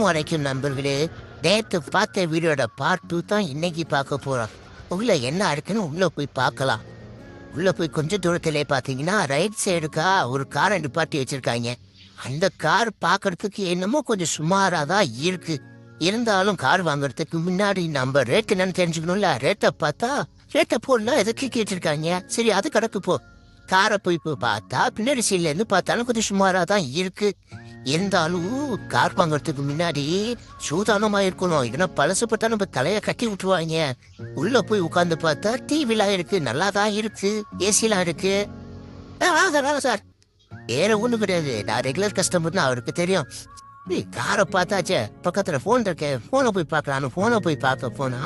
வரைக்கும் நண்பர்களே, நேத்து பார்த்த வீடியோட பார்ட் 2 தான் இன்னைக்கு பார்க்க போறோம். உள்ள என்ன இருக்குன்னு உள்ள போய் பார்க்கலாம். உள்ள போய் கொஞ்சம் தூரத்திலே பார்த்தீங்கன்னா ரைட் சைடுக்கா ஒரு காரை நிப்பாட்டி வச்சிருக்காங்க. அந்த கார் பார்க்கறதுக்கு என்னமோ கொஞ்சம் சுமாரா தான் இருக்கு. இருந்தாலும் கார் வாங்குறதுக்கு முன்னாடி நம்ம ரேட் என்னன்னு தெரிஞ்சுக்கணும்ல. ரேட்டை போடலாம் எதுக்கு கேட்டிருக்காங்க. சரி அது கிடக்கு போ. காரை போய் பார்த்தா பின்னாடி சைட்ல இருந்து பார்த்தாலும் கொஞ்சம் சுமாரா தான் இருக்கு. இருந்தாலும் கார் வாங்குறதுக்கு முன்னாடி சூதானமா இருக்கணும். இல்லைன்னா பழசுப்பட்டா நம்ம தலைய கட்டி விட்டுருவாங்க. உள்ள போய் உட்காந்து பார்த்தா டிவிலாம் இருக்கு, நல்லா தான் இருக்கு, ஏசிலாம் இருக்கு. சார் வேற ஒண்ணும் கிடையாது, நான் ரெகுலர் கஸ்டமர்னு அவருக்கு தெரியும். காரை பார்த்தாச்சே, பக்கத்துல போன் இருக்கேன், போனை போய் பார்க்கலான்னு போனை போய் பார்க்க போனா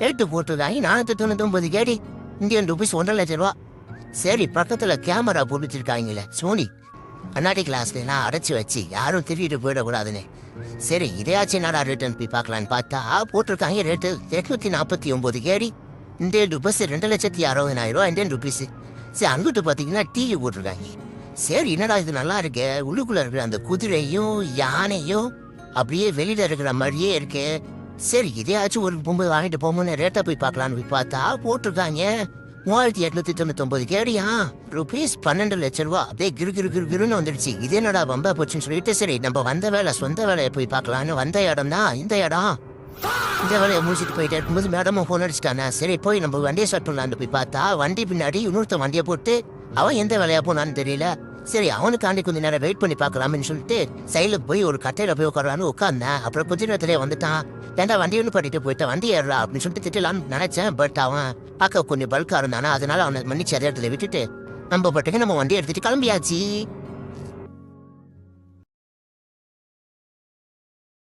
ரேட்டு போட்டுருக்காங்க 499 கேடி, இந்தியன் ருபீஸ் 1,50,000 ரூபா. சரி பக்கத்துல கேமரா போட்டுருக்காங்களே சோனி, கண்ணாடி கிளாஸ்ல எல்லாம் அடைச்சி வச்சு யாரும் திருடிட்டு போயிடக்கூடாதுன்னு. சரி இதையாச்சும் என்னடா ரிட்டர்ன் போய் பார்க்கலான்னு பார்த்தா போட்டிருக்காங்க ரேட்டு 849 கேடி, இந்தியன் ருபீஸ் 2,60,000 இந்தியன் ருபீஸ். சரி அங்கிட்டு பார்த்தீங்கன்னா டிவி போட்டிருக்காங்க. சரி என்னடா இது நல்லா இருக்கு, உள்ளுக்குள்ள இருக்கிற அந்த குதிரையும் யானையும் அப்படியே வெளியில இருக்கிற மாதிரியே இருக்கு. சரி இதையாச்சும் ஒரு பொம்பை வாங்கிட்டு போமோன்னு ரேட்டை போய் பார்க்கலான்னு போய் பார்த்தா போட்டிருக்காங்க 3,899 கேடியா, ருபீஸ் 12,00,000 ரூபா. அப்படியே கிருன்னு வந்துடுச்சு. இது என்னடா பம்பா போச்சுன்னு சொல்லிட்டு சரி நம்ம வந்த வேலை சொந்த வேலையை போய் பார்க்கலான்னு வந்த இடம் தான் இந்த இடம். இந்த வேலையை முடிச்சுட்டு போயிட்டே இருக்கும்போது மேடமும் ஃபோன் அடிச்சிட்டானே. சரி போய் நம்ம வண்டியை ஸ்டார்ட் பண்ணலான்னு போய் பார்த்தா வண்டி பின்னாடி இன்னொருத்த வண்டியை போட்டு அவன் எந்த வேலையா போனான்னு தெரியல. சரி அவனுக்காண்டி கொஞ்சம் நேரம் வெயிட் பண்ணி பார்க்கலாம்னு சொல்லிட்டு சைடில் போய் ஒரு கட்டையில போய் உட்காரலான்னு உட்காந்தேன். அப்புறம் கொஞ்ச நேரத்திலே வந்துட்டான். ஏன்டா வண்டி ஒன்று பண்ணிட்டு போயிட்டான், வண்டி ஏறா அப்படின்னு சொல்லிட்டு திட்டலான்னு நினைச்சேன். பட் அவன் பார்க்க கொஞ்சம் பல்கா இருந்தானா, அதனால அவனை மன்னிச்சு அதே இடத்துல விட்டுட்டு நம்ம பாட்டுக்கு நம்ம வண்டி எடுத்துட்டு கிளம்பியாச்சு.